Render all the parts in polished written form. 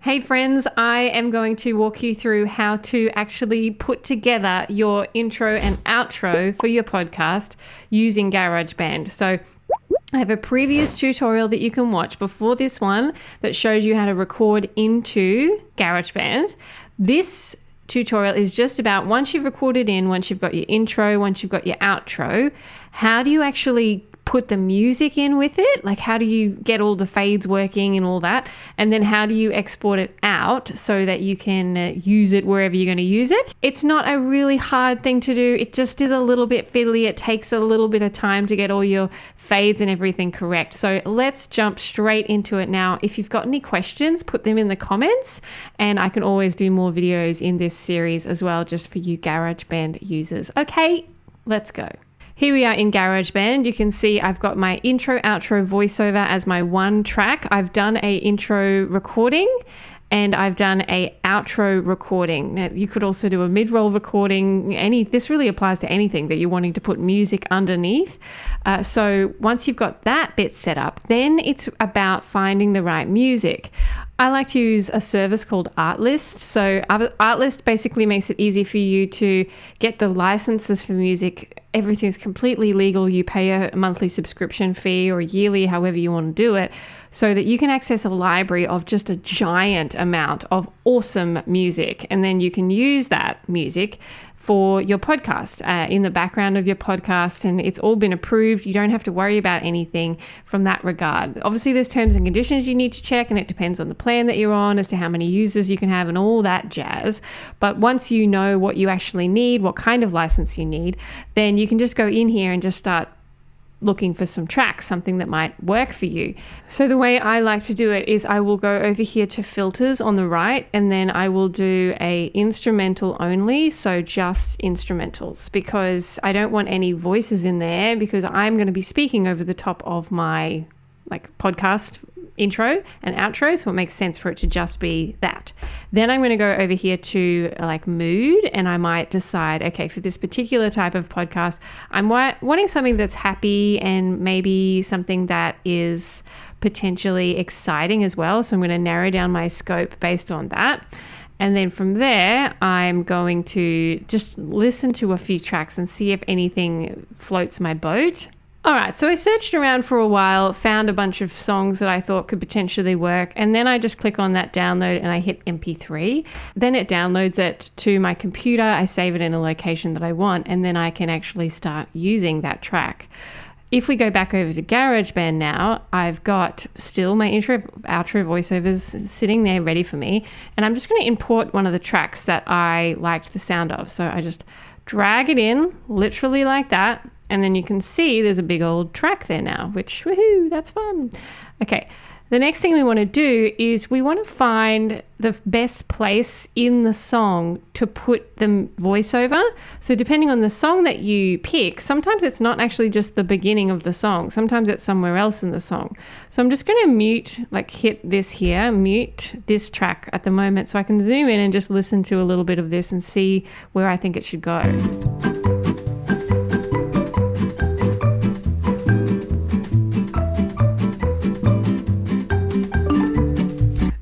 Hey friends, I am going to walk you through how to actually put together your intro and outro for your podcast using GarageBand. So I have a previous tutorial that you can watch before this one that shows you how to record into GarageBand. This tutorial is just about once you've recorded in, once you've got your intro, once you've got your outro, how do you actually put the music in with it? Like, how do you get all the fades working and all that? And then how do you export it out so that you can use it wherever you're going to use it? It's not a really hard thing to do. It just is a little bit fiddly. It takes a little bit of time to get all your fades and everything correct. So let's jump straight into it now. If you've got any questions, put them in the comments, and I can always do more videos in this series as well, just for you GarageBand users. Okay, let's go. Here we are in GarageBand. You can see I've got my intro, outro, voiceover as my one track. I've done a intro recording and I've done a outro recording. Now, you could also do a mid-roll recording. This really applies to anything that you're wanting to put music underneath. So once you've got that bit set up, then it's about finding the right music. I like to use a service called Artlist. So Artlist basically makes it easy for you to get the licenses for music. Everything's completely legal. You pay a monthly subscription fee or yearly, however you want to do it, so that you can access a library of just a giant amount of awesome music. And then you can use that music for your podcast, in the background of your podcast, and it's all been approved. You don't have to worry about anything from that regard. Obviously, there's terms and conditions you need to check, and it depends on the plan that you're on as to how many users you can have and all that jazz. But once you know what you actually need, what kind of license you need, then you can just go in here and just start looking for some tracks, something that might work for you. So the way I like to do it is I will go over here to filters on the right, and then I will do a instrumental only, so just instrumentals, because I don't want any voices in there, because I'm going to be speaking over the top of my podcast intro and outro, so it makes sense for it to just be that. Then I'm going to go over here to mood, and I might decide, okay, for this particular type of podcast, I'm wanting something that's happy and maybe something that is potentially exciting as well. So I'm going to narrow down my scope based on that. And then from there, I'm going to just listen to a few tracks and see if anything floats my boat. All right, so I searched around for a while, found a bunch of songs that I thought could potentially work, and then I just click on that download and I hit MP3. Then it downloads it to my computer. I save it in a location that I want, and then I can actually start using that track. If we go back over to GarageBand now, I've got still my intro, outro voiceovers sitting there ready for me, and I'm just going to import one of the tracks that I liked the sound of. So I just drag it in, literally like that. And then you can see there's a big old track there now, which, woohoo, that's fun. Okay, the next thing we want to do is we want to find the best place in the song to put the voiceover. So depending on the song that you pick, sometimes it's not actually just the beginning of the song. Sometimes it's somewhere else in the song. So I'm just going to hit this here, mute this track at the moment, so I can zoom in and just listen to a little bit of this and see where I think it should go.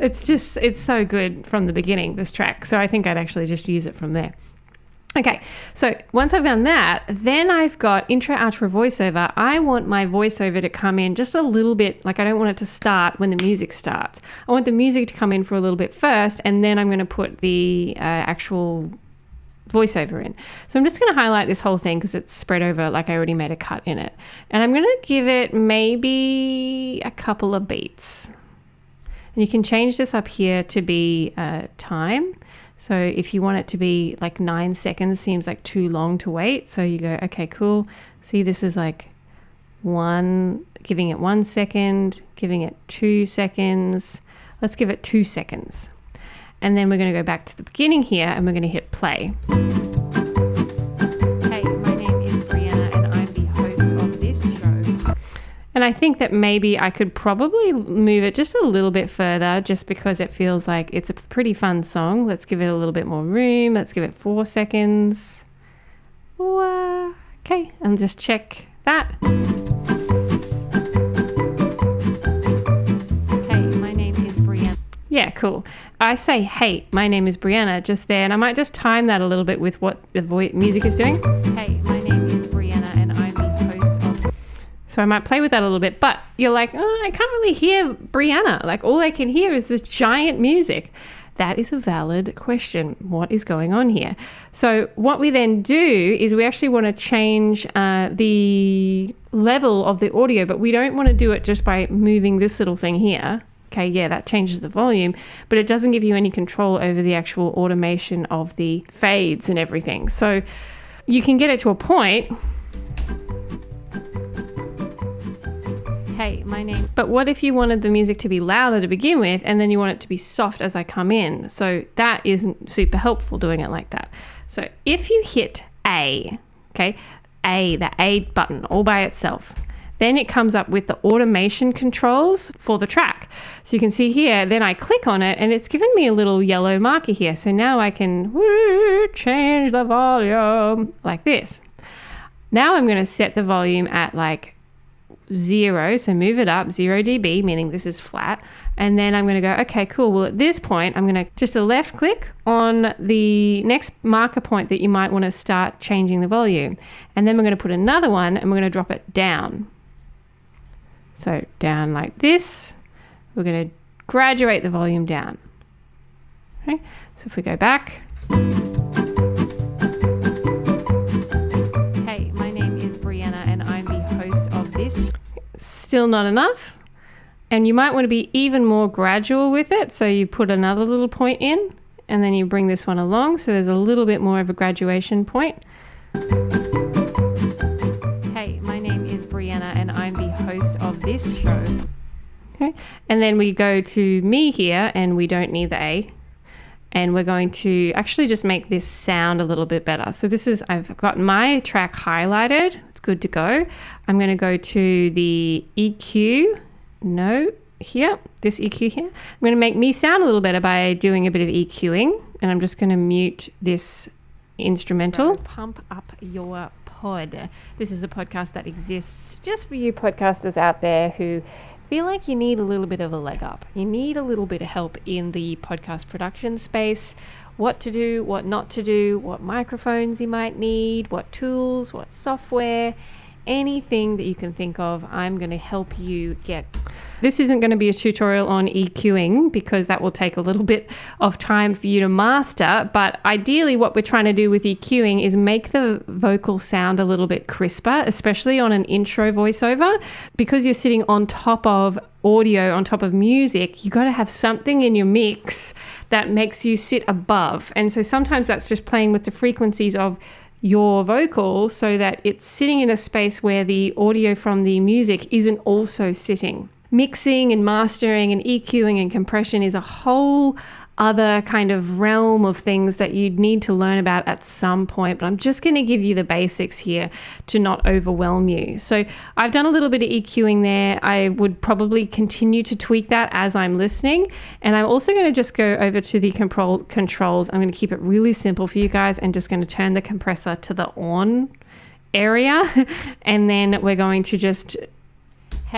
It's so good from the beginning, this track. So I think I'd actually just use it from there. Okay, so once I've done that, then I've got intro, outro, voiceover. I want my voiceover to come in just a little bit, I don't want it to start when the music starts. I want the music to come in for a little bit first, and then I'm going to put the actual voiceover in. So I'm just going to highlight this whole thing because it's spread over, I already made a cut in it. And I'm going to give it maybe a couple of beats. And you can change this up here to be time. So if you want it to be 9 seconds, seems too long to wait. So you go, okay, cool. See, this is giving it 1 second, giving it 2 seconds. Let's give it 2 seconds. And then we're going to go back to the beginning here and we're going to hit play. And I think that maybe I could probably move it just a little bit further, just because it feels like it's a pretty fun song. Let's give it a little bit more room. Let's give it 4 seconds. Okay, and just check that. Yeah, cool. I say, hey, my name is Brianna just there, and I might just time that a little bit with what the music is doing. Hey, my name is Brianna, and I'm the host of... So I might play with that a little bit, but you're like, oh, I can't really hear Brianna. Like, all I can hear is this giant music. That is a valid question. What is going on here? So what we then do is we actually want to change the level of the audio, but we don't want to do it just by moving this little thing here. Okay, yeah, that changes the volume, but it doesn't give you any control over the actual automation of the fades and everything. So you can get it to a point. Hey, my name. But what if you wanted the music to be louder to begin with, and then you want it to be soft as I come in? So that isn't super helpful doing it like that. So if you hit A, okay, the A button all by itself, then it comes up with the automation controls for the track. So you can see here, then I click on it and it's given me a little yellow marker here. So now I can change the volume like this. Now I'm going to set the volume at like 0, so move it up 0 dB, meaning this is flat, and then I'm going to go, okay, cool. Well, at this point I'm going to just a left click on the next marker point that you might want to start changing the volume, and then we're going to put another one and we're going to drop it down. So down like this. We're going to graduate the volume down. Okay, so if we go back. Still not enough, and you might want to be even more gradual with it, so you put another little point in and then you bring this one along, so there's a little bit more of a graduation point. Hey, my name is Brianna and I'm the host of this show. Okay, and then we go to me here and we don't need the A, and we're going to actually just make this sound a little bit better. So this is, I've got my track highlighted. It's good to go. I'm going to go to the EQ. No, here, this EQ here. I'm going to make me sound a little better by doing a bit of EQing. And I'm just going to mute this instrumental. Pump up your pod. This is a podcast that exists just for you podcasters out there who feel like you need a little bit of a leg up. You need a little bit of help in the podcast production space. What to do, what not to do, what microphones you might need, what tools, what software, anything that you can think of, I'm going to help you get. This isn't going to be a tutorial on EQing because that will take a little bit of time for you to master, but ideally what we're trying to do with EQing is make the vocal sound a little bit crisper, especially on an intro voiceover. Because you're sitting on top of audio, on top of music, you got to have something in your mix that makes you sit above. And so sometimes that's just playing with the frequencies of your vocal so that it's sitting in a space where the audio from the music isn't also sitting. Mixing and mastering and EQing and compression is a whole other kind of realm of things that you'd need to learn about at some point, but I'm just going to give you the basics here to not overwhelm you. So I've done a little bit of EQing there. I would probably continue to tweak that as I'm listening, and I'm also going to just go over to the controls. I'm going to keep it really simple for you guys and just going to turn the compressor to the on area, and then we're going to just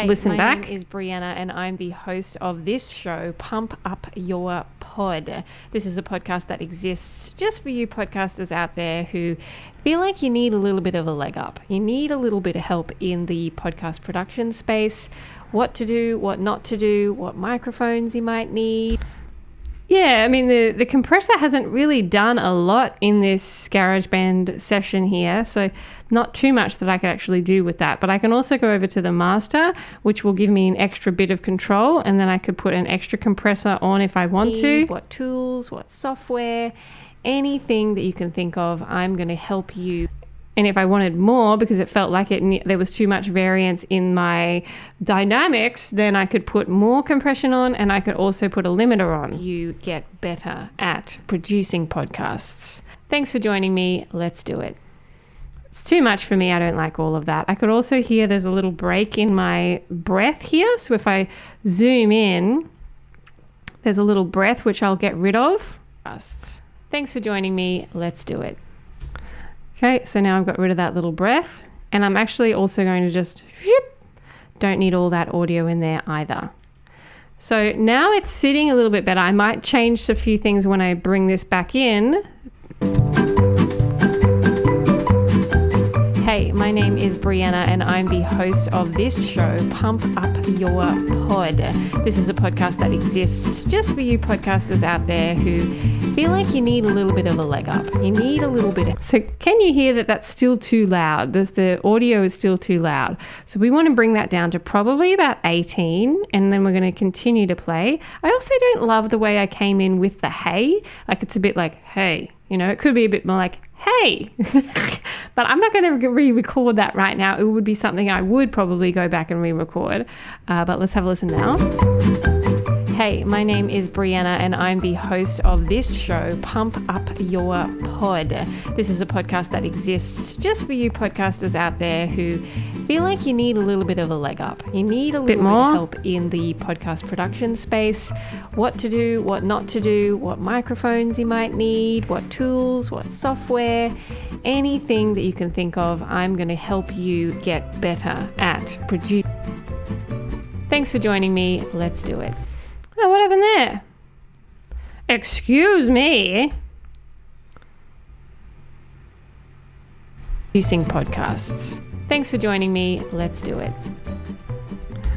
listen back. My name is Brianna and I'm the host of this show, Pump Up Your Pod. This is a podcast that exists just for you podcasters out there who feel like you need a little bit of a leg up. You need a little bit of help in the podcast production space. What to do, what not to do, what microphones you might need. Yeah, I mean, the compressor hasn't really done a lot in this GarageBand session here, so not too much that I could actually do with that. But I can also go over to the master, which will give me an extra bit of control, and then I could put an extra compressor on if I want to. What tools, what software, anything that you can think of, I'm going to help you. And if I wanted more, because it felt like there was too much variance in my dynamics, then I could put more compression on, and I could also put a limiter on. You get better at producing podcasts. Thanks for joining me. Let's do it. It's too much for me. I don't like all of that. I could also hear there's a little break in my breath here. So if I zoom in, there's a little breath which I'll get rid of. Thanks for joining me. Let's do it. Okay, so now I've got rid of that little breath, and I'm actually also going to just, don't need all that audio in there either. So now it's sitting a little bit better. I might change a few things when I bring this back in. Hey, my name is Brianna and I'm the host of this show, Pump Up Your Pod. This is a podcast that exists just for you podcasters out there who feel like you need a little bit of a leg up. You need a little bit. So can you hear that that's still too loud? The audio is still too loud. So we want to bring that down to probably about 18 and then we're going to continue to play. I also don't love the way I came in with the hey. Like it's a bit like, hey, you know, it could be a bit more like, hey, but I'm not going to re-record that right now. It would be something I would probably go back and re-record, but let's have a listen now. Hey, my name is Brianna and I'm the host of this show, Pump Up Your Pod. This is a podcast that exists just for you podcasters out there who feel like you need a little bit of a leg up. You need a little bit of help in the podcast production space, what to do, what not to do, what microphones you might need, what tools, what software, anything that you can think of. I'm going to help you get better at producing. Thanks for joining me. Let's do it. Oh, what happened there? Excuse me. Producing podcasts. Thanks for joining me. Let's do it.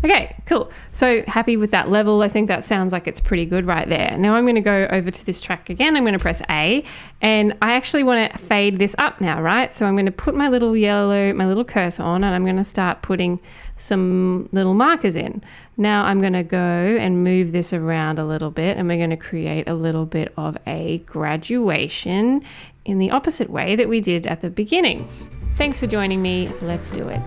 Okay, cool. So happy with that level. I think that sounds like it's pretty good right there. Now I'm going to go over to this track again. I'm going to press A and I actually want to fade this up now, right? So I'm going to put my little cursor on and I'm going to start putting some little markers in. Now I'm going to go and move this around a little bit and we're going to create a little bit of a graduation in the opposite way that we did at the beginning. Thanks for joining me. Let's do it.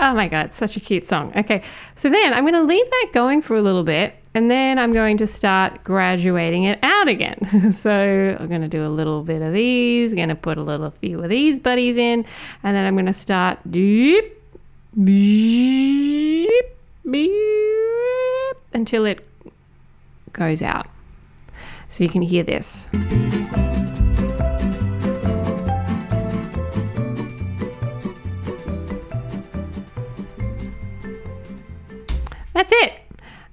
Oh my God, such a cute song. Okay, so then I'm going to leave that going for a little bit and then I'm going to start graduating it out again. So I'm going to do a little bit of these, going to put a few of these buddies in, and then I'm going to start deep, beep, beep, until it goes out. So you can hear this. That's it.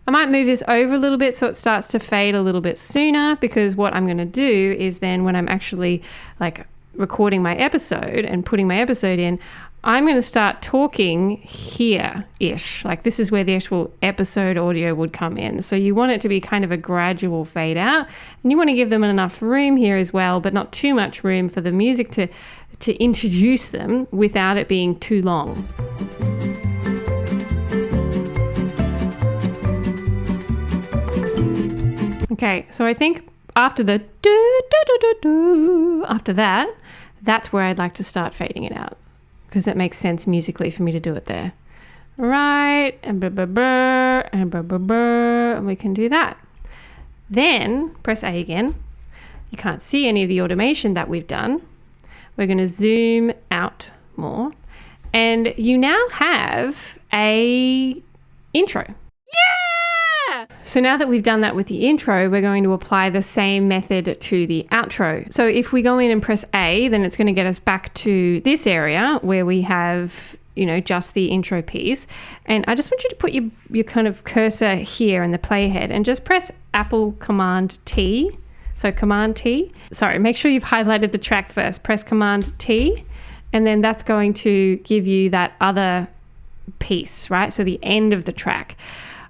I might move this over a little bit so it starts to fade a little bit sooner, because what I'm going to do is then when I'm actually like recording my episode and putting my episode in, I'm going to start talking here-ish. Like this is where the actual episode audio would come in. So you want it to be kind of a gradual fade out, and you want to give them enough room here as well, but not too much room for the music to introduce them without it being too long. Okay, so I think after the after that, that's where I'd like to start fading it out, because it makes sense musically for me to do it there. Right, and and we can do that. Then press A again. You can't see any of the automation that we've done. We're going to zoom out more, and you now have a intro. So now that we've done that with the intro, we're going to apply the same method to the outro. So if we go in and press A, then it's going to get us back to this area where we have, you know, just the intro piece. And I just want you to put your kind of cursor here in the playhead and just press Apple Command T. So Command T. Sorry, make sure you've highlighted the track first. Press Command T, and then that's going to give you that other piece, right? So the end of the track.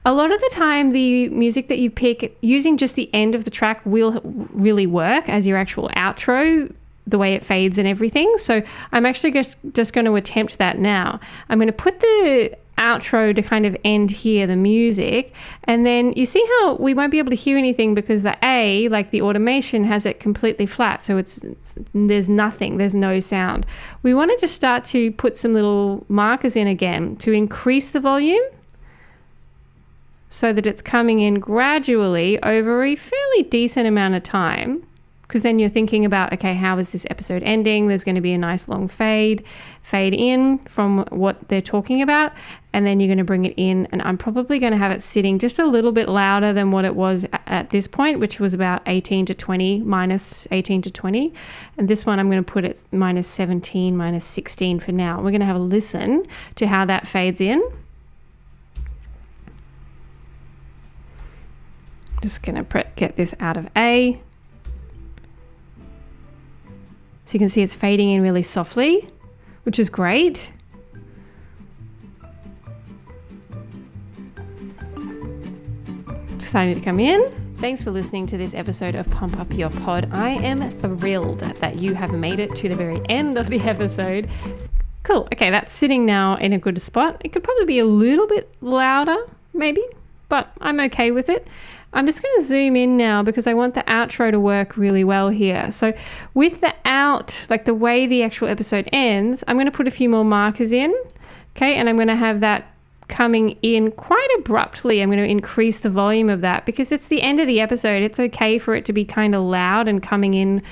A lot of the time, the music that you pick using just the end of the track will really work as your actual outro, the way it fades and everything. So I'm actually just going to attempt that now. I'm going to put the outro to kind of end here, the music, and then you see how we won't be able to hear anything because the A, like the automation, has it completely flat. So there's nothing, there's no sound. We want to just start to put some little markers in again to increase the volume, so that it's coming in gradually over a fairly decent amount of time. because then you're thinking about, okay, how is this episode ending? There's going to be a nice long fade in from what they're talking about, and then you're going to bring it in, and I'm probably going to have it sitting just a little bit louder than what it was at this point, which was about 18 to 20, minus 18 to 20. And this one I'm going to put it minus 17, minus 16 for now. We're going to have a listen to how that fades in. Just going to get this out of A. So you can see it's fading in really softly, which is great. Starting to come in. Thanks for listening to this episode of Pump Up Your Pod. I am thrilled that you have made it to the very end of the episode. Cool. Okay, that's sitting now in a good spot. It could probably be a little bit louder, maybe, but I'm okay with it. I'm just going to zoom in now because I want the outro to work really well here. So with the like the way the actual episode ends, I'm going to put a few more markers in, okay? And I'm going to have that coming in quite abruptly. I'm going to increase the volume of that because it's the end of the episode. It's okay for it to be kind of loud and coming in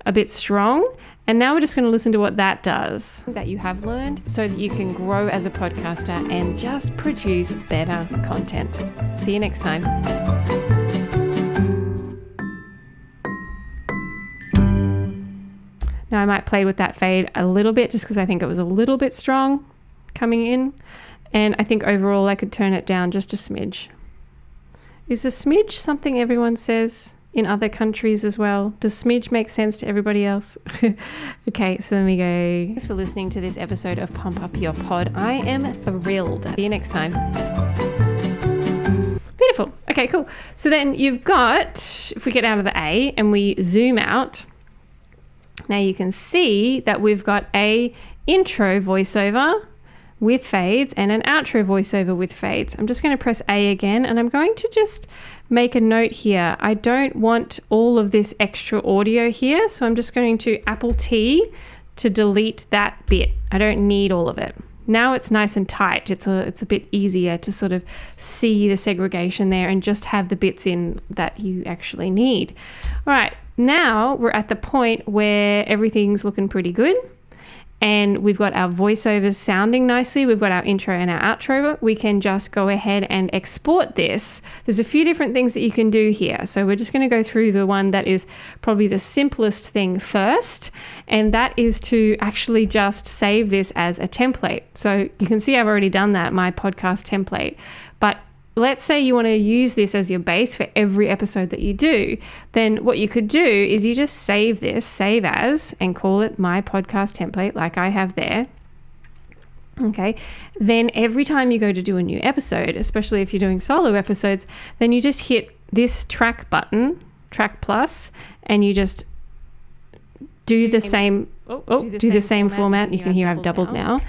a bit strong. And now we're just going to listen to what that does, that you have learned, so that you can grow as a podcaster and just produce better content. See you next time. Now I might play with that fade a little bit just because I think it was a little bit strong coming in. And I think overall I could turn it down just a smidge. Is a smidge something everyone says in other countries as well? Does smidge make sense to everybody else? Okay, so then we go. Thanks for listening to this episode of Pump Up Your Pod. I am thrilled. See you next time. Beautiful. Okay, cool. So then you've got, if we get out of the A and we zoom out, now you can see that we've got a intro voiceover with fades and an outro voiceover with fades. I'm just going to press A again, and I'm going to just make a note here. I don't want all of this extra audio here, so I'm just going to Apple T to delete that bit. I don't need all of it. Now it's nice and tight. It's a bit easier to sort of see the segregation there and just have the bits in that you actually need. All right, now we're at the point where everything's looking pretty good. And we've got our voiceovers sounding nicely. We've got our intro and our outro. We can just go ahead and export this. There's a few different things that you can do here. So we're just going to go through the one that is probably the simplest thing first. And that is to actually just save this as a template. So you can see I've already done that, my podcast template. But let's say you want to use this as your base for every episode that you do, then what you could do is you just save this, save as, and call it my podcast template like I have there. Okay, then every time you go to do a new episode, especially if you're doing solo episodes, then you just hit this track button, track plus, and you just do the same format. You can hear I've doubled now.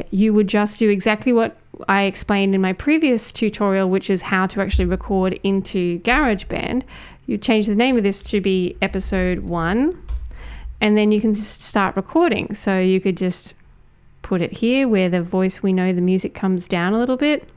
You would just do exactly what I explained in my previous tutorial, which is how to actually record into GarageBand. You change the name of this to be episode 1, and then you can just start recording. So you could just put it here where the voice, we know the music comes down a little bit.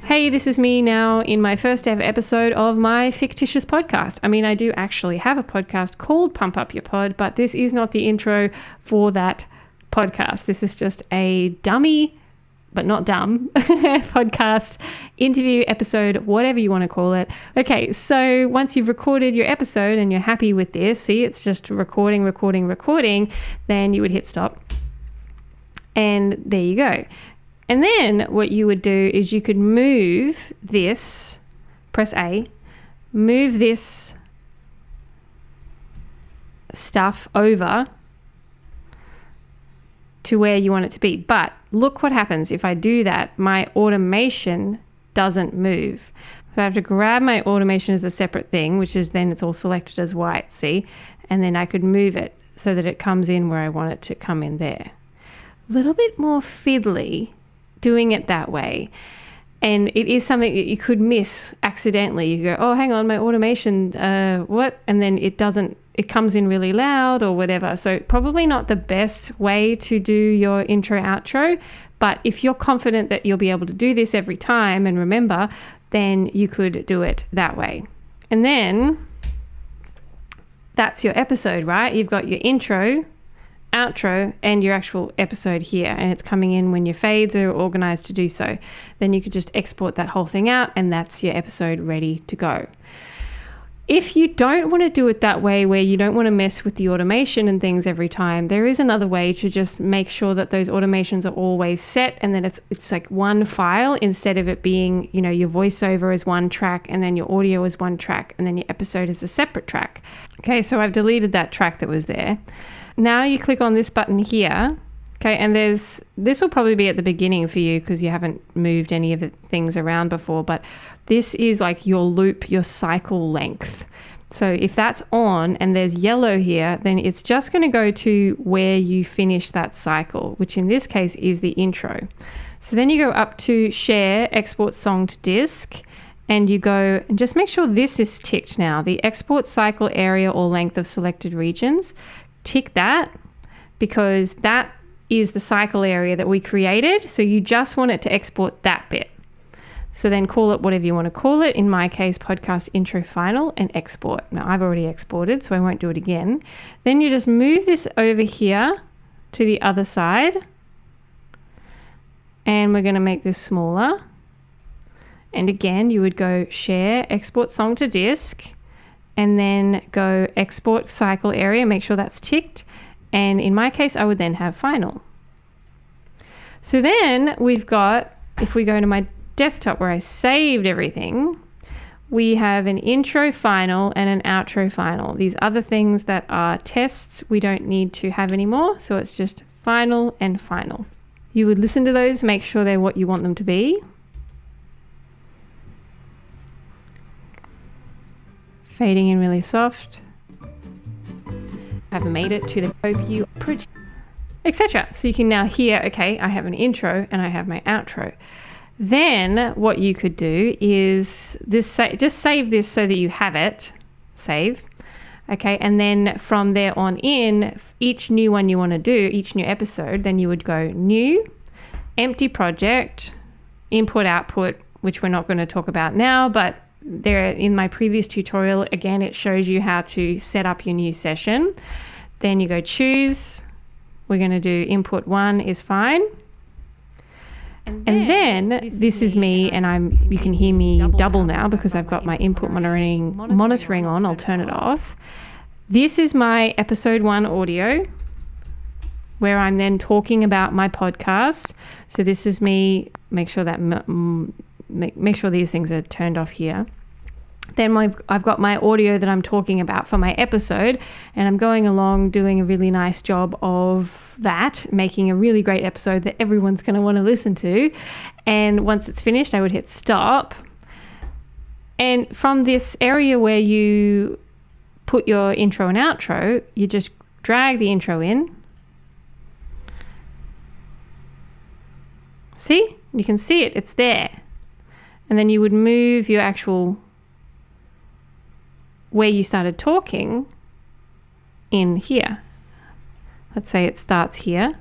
Hey, this is me now in my first ever episode of my fictitious podcast. I mean, I do actually have a podcast called Pump Up Your Pod, but this is not the intro for that podcast. This is just a dummy, but not dumb, podcast, interview, episode, whatever you want to call it. Okay, so once you've recorded your episode and you're happy with this, see, it's just recording, then you would hit stop. And there you go. And then what you would do is you could move this, press A, move this stuff over to where you want it to be. But look what happens if I do that. My automation doesn't move. So I have to grab my automation as a separate thing, which is then it's all selected as white, see? And then I could move it so that it comes in where I want it to come in there. A little bit more fiddly doing it that way. And it is something that you could miss accidentally. You go, oh, hang on, my automation, what? And then it comes in really loud or whatever. So probably not the best way to do your intro outro, but if you're confident that you'll be able to do this every time and remember, then you could do it that way. And then that's your episode, right? You've got your intro, outro, and your actual episode here, and it's coming in when your fades are organized to do so. Then you could just export that whole thing out, and that's your episode ready to go. If you don't want to do it that way, where you don't want to mess with the automation and things every time, there is another way to just make sure that those automations are always set, and then it's like one file, instead of it being, you know, your voiceover is one track and then your audio is one track and then your episode is a separate track. Okay, so I've deleted that track that was there. Now you click on this button here. Okay, and this will probably be at the beginning for you because you haven't moved any of the things around before, but this is like your loop, your cycle length. So if that's on and there's yellow here, then it's just going to go to where you finish that cycle, which in this case is the intro. So then you go up to share, export song to disk, and you go and just make sure this is ticked now. The export cycle area or length of selected regions, tick that, because that is the cycle area that we created. So you just want it to export that bit. So then call it whatever you want to call it. In my case, podcast intro final, and export. Now I've already exported, so I won't do it again. Then you just move this over here to the other side. And we're going to make this smaller. And again, you would go share, export song to disk, and then go export cycle area, make sure that's ticked. And in my case, I would then have final. So then we've got, if we go to my desktop where I saved everything, we have an intro final and an outro final. These other things that are tests, we don't need to have anymore. So it's just final and final. You would listen to those, make sure they're what you want them to be. Fading in really soft. I've made it to the hope you produce, etc. So you can now hear, okay, I have an intro and I have my outro. Then what you could do is just save this so that you have it, save. Okay, and then from there on in, each new one you want to do, each new episode, then you would go new, empty project, input, output, which we're not going to talk about now, but there in my previous tutorial, again, it shows you how to set up your new session. Then you go choose. We're going to do input 1 is fine. And then this is me, and you can hear me double now because I've got my input monitoring on. I'll turn it off. This is my episode 1 audio where I'm then talking about my podcast. So this is me. Make sure that make sure these things are turned off here. Then I've got my audio that I'm talking about for my episode, and I'm going along doing a really nice job of that, making a really great episode that everyone's going to want to listen to. And once it's finished, I would hit stop. And from this area where you put your intro and outro, you just drag the intro in. See? You can see it. It's there. And then you would move your actual where you started talking in here. Let's say it starts here.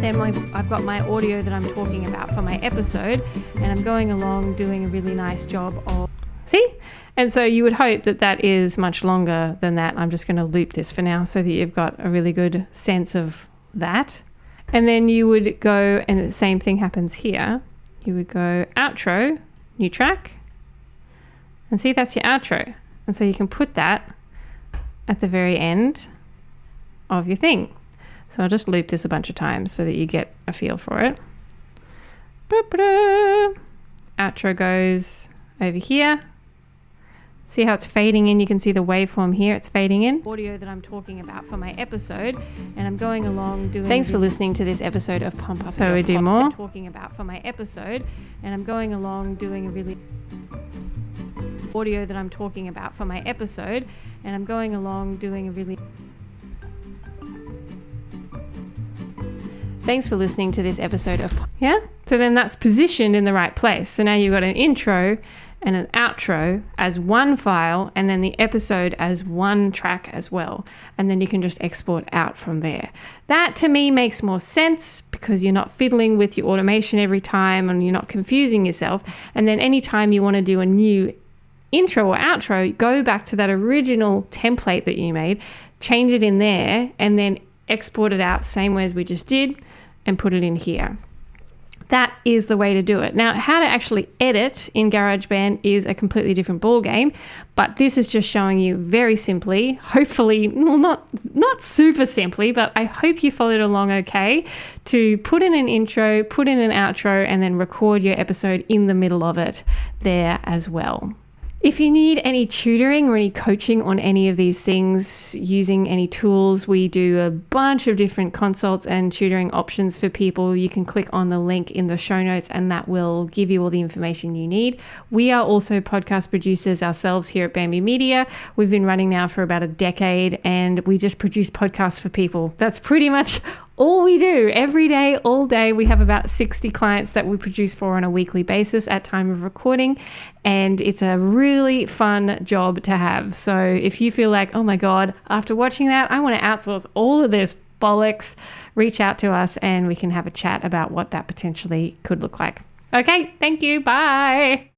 Then I've got my audio that I'm talking about for my episode, and I'm going along doing a really nice job of, see? And so you would hope that that is much longer than that. I'm just going to loop this for now so that you've got a really good sense of that. And then you would go, and the same thing happens here. You would go outro, new track, and see, that's your outro. And so you can put that at the very end of your thing. So I'll just loop this a bunch of times so that you get a feel for it. Outro goes over here. See how it's fading in? You can see the waveform here. It's fading in. Audio that I'm talking about for my episode, and I'm going along doing. Thanks for listening to this episode of Pump Up. So we do more. Talking about for my episode, and I'm going along doing a really. Audio that I'm talking about for my episode, and I'm going along doing a really. Thanks for listening to this episode of. Yeah. So then that's positioned in the right place. So now you've got an intro and an outro as one file, and then the episode as one track as well. And then you can just export out from there. That to me makes more sense because you're not fiddling with your automation every time and you're not confusing yourself. And then anytime you want to do a new intro or outro, go back to that original template that you made, change it in there, and then export it out same way as we just did and put it in here. That is the way to do it. Now, how to actually edit in GarageBand is a completely different ballgame, but this is just showing you very simply, hopefully, well, not super simply, but I hope you followed along okay, to put in an intro, put in an outro, and then record your episode in the middle of it there as well. If you need any tutoring or any coaching on any of these things using any tools, we do a bunch of different consults and tutoring options for people. You can click on the link in the show notes and that will give you all the information you need. We are also podcast producers ourselves here at Bamby Media. We've been running now for about a decade and we just produce podcasts for people. That's pretty much all we do every day, all day. We have about 60 clients that we produce for on a weekly basis at time of recording, and it's a really fun job to have. So if you feel like, oh my God, after watching that, I want to outsource all of this bollocks, reach out to us and we can have a chat about what that potentially could look like. Okay, thank you. Bye.